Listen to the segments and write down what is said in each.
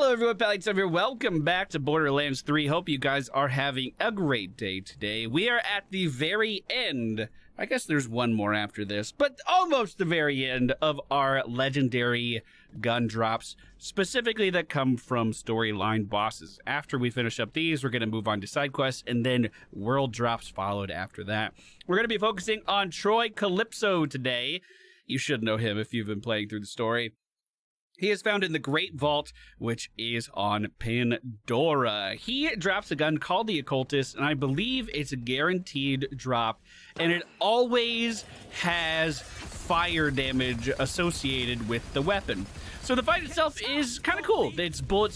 Hello everyone, MFPallytime here. Welcome back to Borderlands 3. Hope you guys are having a great day today. We are at the very end. I guess there's one more after this, but almost the very end of our legendary gun drops, specifically that come from storyline bosses. After we finish up these, we're going to move on to side quests, and then world drops followed after that. We're going to be focusing on Troy Calypso today. You should know him if you've been playing through the story. He is found in the Great Vault, which is on Pandora. He drops a gun called the Occultist, and I believe it's a guaranteed drop, and it always has fire damage associated with the weapon. So the fight itself is kind of cool. It's bullet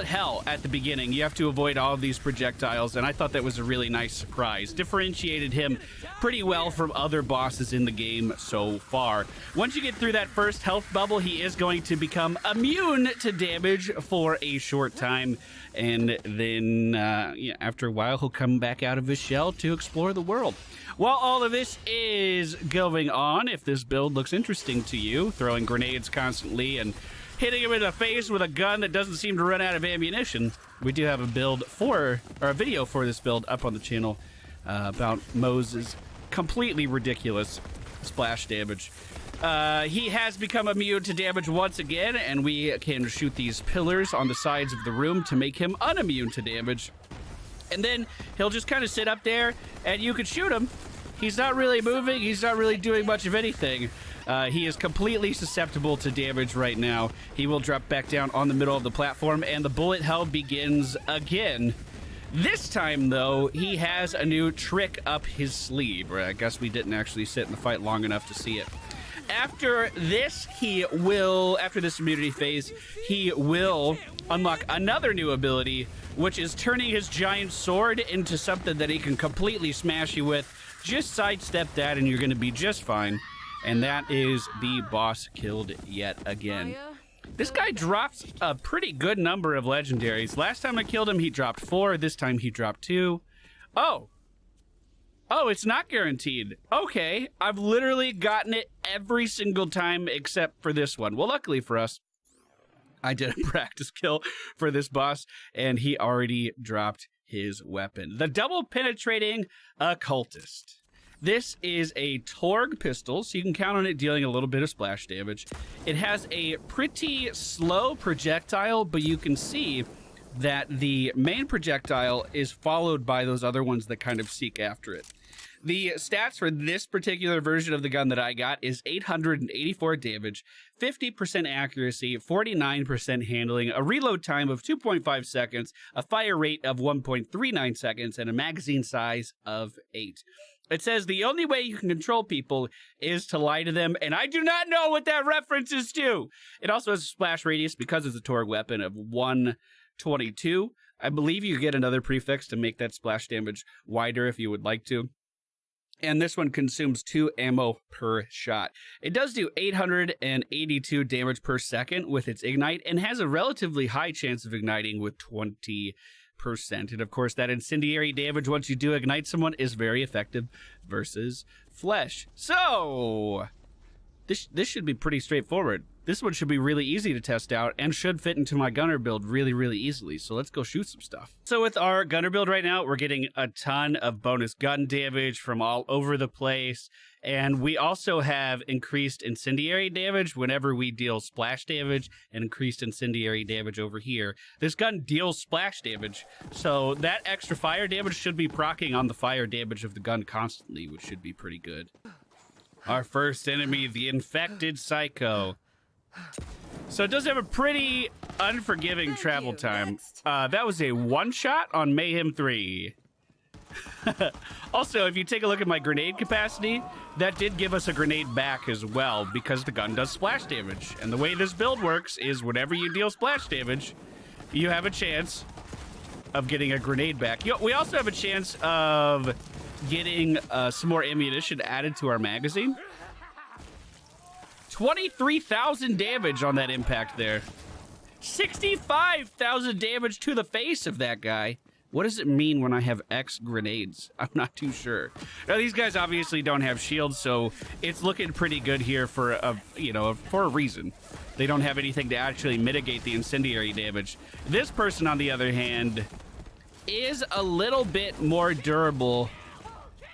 hell at the beginning. You have to avoid all of these projectiles, and I thought that was a really nice surprise. Differentiated him pretty well from other bosses in the game so far. Once you get through that first health bubble, he is going to become immune to damage for a short time, and then after a while, he'll come back out of his shell to explore the world. While all of this is going on, if this build looks interesting to you, throwing grenades constantly and hitting him in the face with a gun that doesn't seem to run out of ammunition, we do have a video for this build up on the channel about Mose's completely ridiculous splash damage. He has become immune to damage once again, and we can shoot these pillars on the sides of the room to make him unimmune to damage. And then he'll just kind of sit up there, and you can shoot him. He's not really moving. He's not really doing much of anything. He is completely susceptible to damage right now. He will drop back down on the middle of the platform, and the bullet hell begins again. This time, though, he has a new trick up his sleeve. Or I guess we didn't actually sit in the fight long enough to see it. After this, after this immunity phase, he will unlock another new ability, which is turning his giant sword into something that he can completely smash you with. Just sidestep that and you're going to be just fine. And that is the boss killed yet again. This guy drops a pretty good number of legendaries. Last time I killed him, he dropped 4. This time he dropped 2. Oh, it's not guaranteed. Okay, I've literally gotten it every single time except for this one. Well, luckily for us, I did a practice kill for this boss, and he already dropped his weapon. The double penetrating Occultist. This is a Torg pistol, so you can count on it dealing a little bit of splash damage. It has a pretty slow projectile, but you can see that the main projectile is followed by those other ones that kind of seek after it. The stats for this particular version of the gun that I got is 884 damage, 50% accuracy, 49% handling, a reload time of 2.5 seconds, a fire rate of 1.39 seconds, and a magazine size of 8. It says the only way you can control people is to lie to them, and I do not know what that reference is to. It also has a splash radius, because it's a Torg weapon, of 122. I believe you get another prefix to make that splash damage wider if you would like to. And this one consumes 2 ammo per shot. It does do 882 damage per second with its ignite, and has a relatively high chance of igniting with 20%. And of course, that incendiary damage once you do ignite someone is very effective versus flesh. So this should be pretty straightforward. This one should be really easy to test out and should fit into my gunner build really, really easily. So let's go shoot some stuff. So with our gunner build right now, we're getting a ton of bonus gun damage from all over the place. And we also have increased incendiary damage whenever we deal splash damage, and increased incendiary damage over here. This gun deals splash damage, so that extra fire damage should be proccing on the fire damage of the gun constantly, which should be pretty good. Our first enemy, the infected psycho. So it does have a pretty unforgiving travel time. That was a one-shot on Mayhem 3. Also, if you take a look at my grenade capacity, that did give us a grenade back as well, because the gun does splash damage. And the way this build works is whenever you deal splash damage, you have a chance of getting a grenade back. We also have a chance of getting some more ammunition added to our magazine. 23,000 damage on that impact there. 65,000 damage to the face of that guy. What does it mean when I have X grenades? I'm not too sure. Now, these guys obviously don't have shields, so it's looking pretty good here for a reason. They don't have anything to actually mitigate the incendiary damage. This person, on the other hand, is a little bit more durable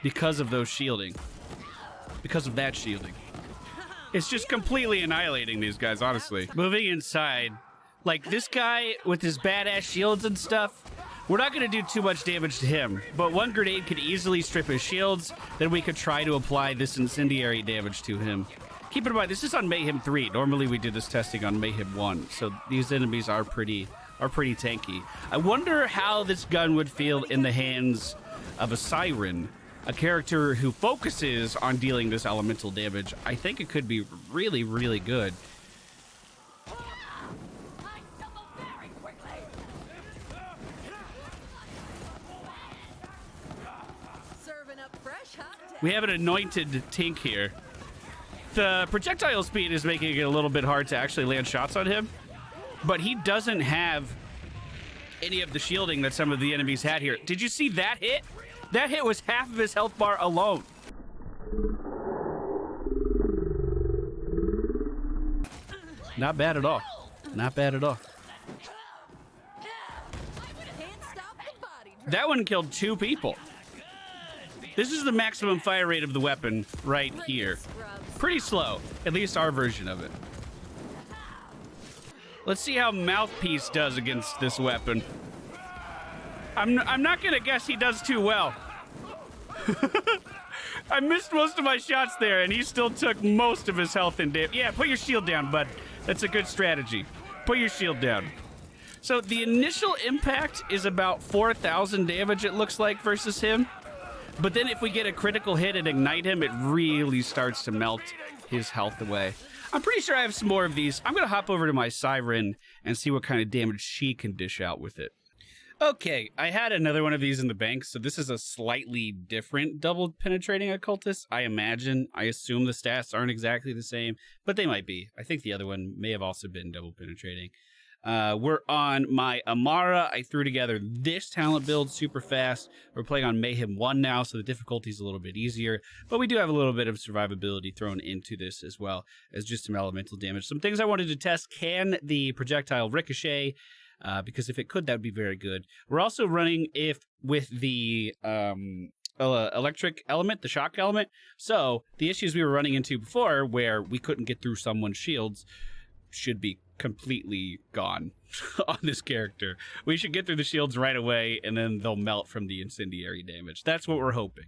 because of those shielding. Because of that shielding. It's just completely annihilating these guys, honestly. Moving inside, like this guy with his badass shields and stuff, we're not going to do too much damage to him, but one grenade could easily strip his shields. Then we could try to apply this incendiary damage to him. Keep in mind, this is on Mayhem 3. Normally we did this testing on Mayhem 1, so these enemies are pretty tanky. I wonder how this gun would feel in the hands of a Siren, a character who focuses on dealing this elemental damage. I think it could be really, really good. We have an anointed Tink here. The projectile speed is making it a little bit hard to actually land shots on him, but he doesn't have any of the shielding that some of the enemies had here. Did you see that hit? That hit was half of his health bar alone. Not bad at all. Not bad at all. That one killed 2 people. This is the maximum fire rate of the weapon right here. Pretty slow, at least our version of it. Let's see how Mouthpiece does against this weapon. I'm not gonna guess he does too well. I missed most of my shots there, and he still took most of his health in damage. Yeah, put your shield down, bud. That's a good strategy. Put your shield down. So the initial impact is about 4,000 damage, it looks like, versus him. But then if we get a critical hit and ignite him, it really starts to melt his health away. I'm pretty sure I have some more of these. I'm going to hop over to my Siren and see what kind of damage she can dish out with it. Okay, I had another one of these in the bank, so this is a slightly different double penetrating occultist, I imagine. I assume the stats aren't exactly the same, but they might be. I think the other one may have also been double penetrating. We're on my Amara. I threw together this talent build super fast. We're playing on Mayhem 1 now, so the difficulty is a little bit easier, but we do have a little bit of survivability thrown into this as well as just some elemental damage. Some things I wanted to test: can the projectile ricochet? Because if it could, that would be very good. We're also running with the electric element, the shock element. So the issues we were running into before, where we couldn't get through someone's shields, should be completely gone on this character. We should get through the shields right away, and then they'll melt from the incendiary damage. That's what we're hoping.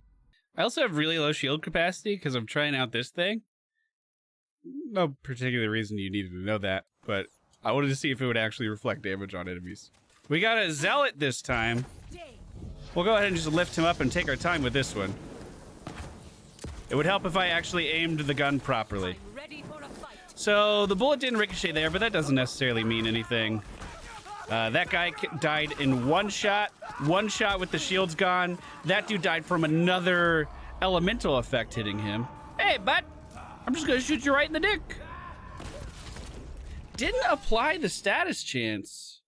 I also have really low shield capacity because I'm trying out this thing. No particular reason you needed to know that, but I wanted to see if it would actually reflect damage on enemies. We got a Zealot this time. We'll go ahead and just lift him up and take our time with this one. It would help if I actually aimed the gun properly. So the bullet didn't ricochet there, but that doesn't necessarily mean anything. That guy died in one shot with the shields gone. That dude died from another elemental effect hitting him. Hey, bud, I'm just gonna shoot you right in the dick. Didn't apply the status chance.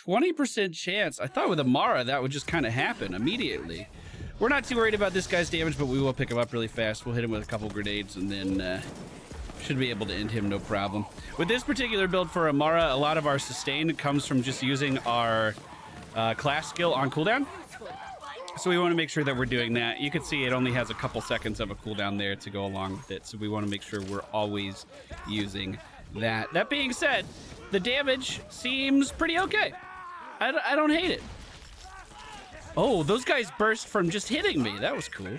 20% chance. I thought with Amara that would just kind of happen immediately. We're not too worried about this guy's damage, but we will pick him up really fast. We'll hit him with a couple grenades and then should be able to end him no problem. With this particular build for Amara, a lot of our sustain comes from just using our class skill on cooldown. So we want to make sure that we're doing that. You can see it only has a couple seconds of a cooldown there to go along with it. So we want to make sure we're always using that. That being said, the damage seems pretty okay. I don't hate it. Oh, those guys burst from just hitting me. That was cool.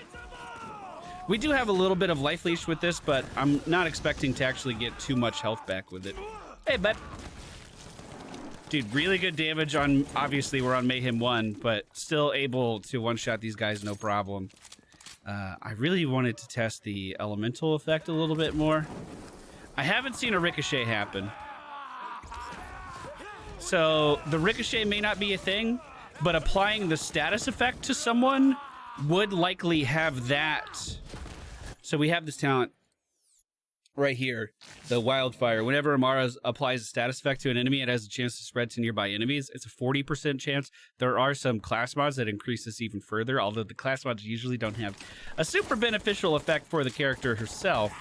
We do have a little bit of life leash with this, but I'm not expecting to actually get too much health back with it. Hey, bud. Dude, really good damage on, obviously we're on Mayhem 1, but still able to one-shot these guys no problem. I really wanted to test the elemental effect a little bit more. I haven't seen a ricochet happen. So the ricochet may not be a thing, but applying the status effect to someone would likely have that. So we have this talent. right here, the wildfire. Whenever Amara applies a status effect to an enemy, it has a chance to spread to nearby enemies. It's a 40% chance. There are some class mods that increase this even further, although the class mods usually don't have a super beneficial effect for the character herself.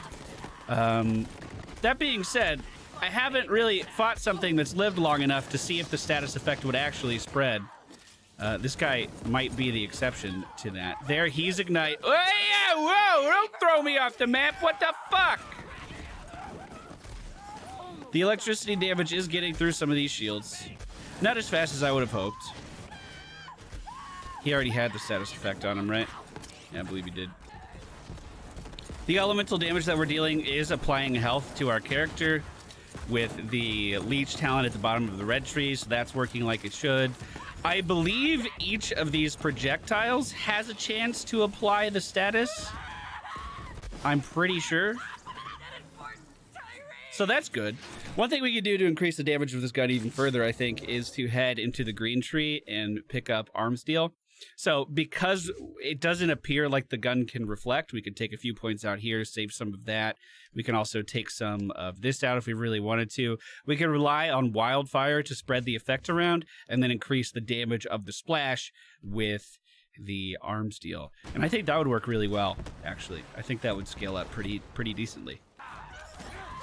That being said, I haven't really fought something that's lived long enough to see if the status effect would actually spread. This guy might be the exception to that. There, he's ignite. Oh, yeah, whoa, don't throw me off the map. What the fuck? The electricity damage is getting through some of these shields. Not as fast as I would have hoped. He already had the status effect on him, right? Yeah, I believe he did. The elemental damage that we're dealing is applying health to our character with the leech talent at the bottom of the red tree, so that's working like it should. I believe each of these projectiles has a chance to apply the status. I'm pretty sure. So that's good. One thing we could do to increase the damage of this gun even further, I think, is to head into the green tree and pick up arms deal. So because it doesn't appear like the gun can reflect, we could take a few points out here, save some of that. We can also take some of this out if we really wanted to. We can rely on wildfire to spread the effect around and then increase the damage of the splash with the arms deal. And I think that would work really well, actually. I think that would scale up pretty decently.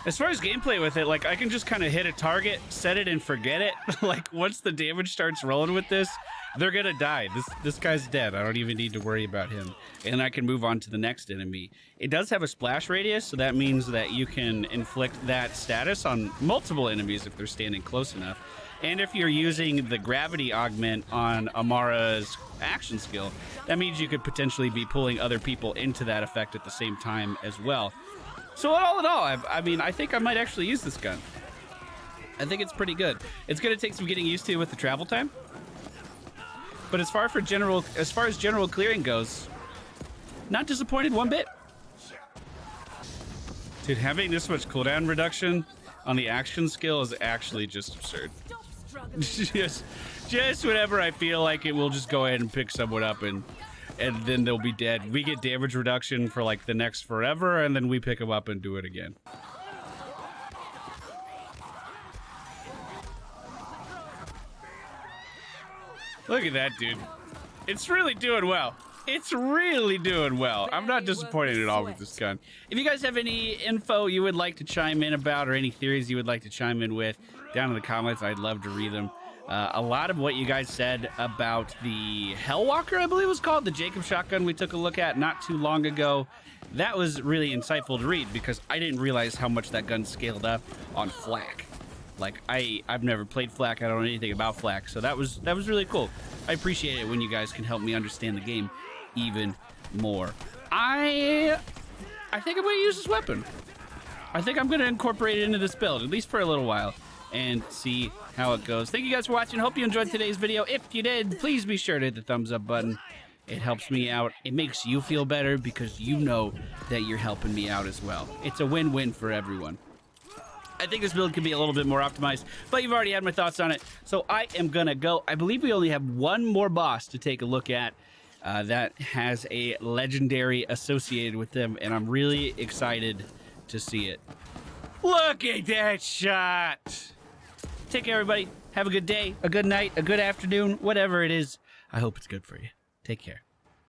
As far as gameplay with it, like, I can just kind of hit a target, set it, and forget it. Like, once the damage starts rolling with this, they're gonna die. This guy's dead. I don't even need to worry about him. And I can move on to the next enemy. It does have a splash radius, so that means that you can inflict that status on multiple enemies if they're standing close enough. And if you're using the gravity augment on Amara's action skill, that means you could potentially be pulling other people into that effect at the same time as well. So all in all, I mean, I think I might actually use this gun. I think it's pretty good. It's going to take some getting used to with the travel time. But as far as general clearing goes, not disappointed one bit. Dude, having this much cooldown reduction on the action skill is actually just absurd. just whenever I feel like it, we'll just go ahead and pick someone up and then they'll be dead. We get damage reduction for like the next forever, and then we pick them up and do it again. Look at that, dude. It's really doing well. It's really doing well. I'm not disappointed at all with this gun. If you guys have any info you would like to chime in about or any theories you would like to chime in with, down in the comments, I'd love to read them. A lot of what you guys said about the Hellwalker, I believe it was called, the Jacob shotgun we took a look at not too long ago, that was really insightful to read because I didn't realize how much that gun scaled up on flak. Like, I've never played flak, I don't know anything about flak, so that was really cool. I appreciate it when you guys can help me understand the game even more. I think I'm going to use this weapon. I think I'm going to incorporate it into this build, at least for a little while, and see how it goes. Thank you guys for watching. Hope you enjoyed today's video. If you did, please be sure to hit the thumbs up button. It helps me out. It makes you feel better because you know that you're helping me out as well. It's a win-win for everyone. I think this build could be a little bit more optimized, but you've already had my thoughts on it, so I am gonna go. I believe we only have one more boss to take a look at that has a legendary associated with them, and I'm really excited to see it. Look at that shot! Take care, everybody. Have a good day, a good night, a good afternoon, whatever it is. I hope it's good for you. Take care.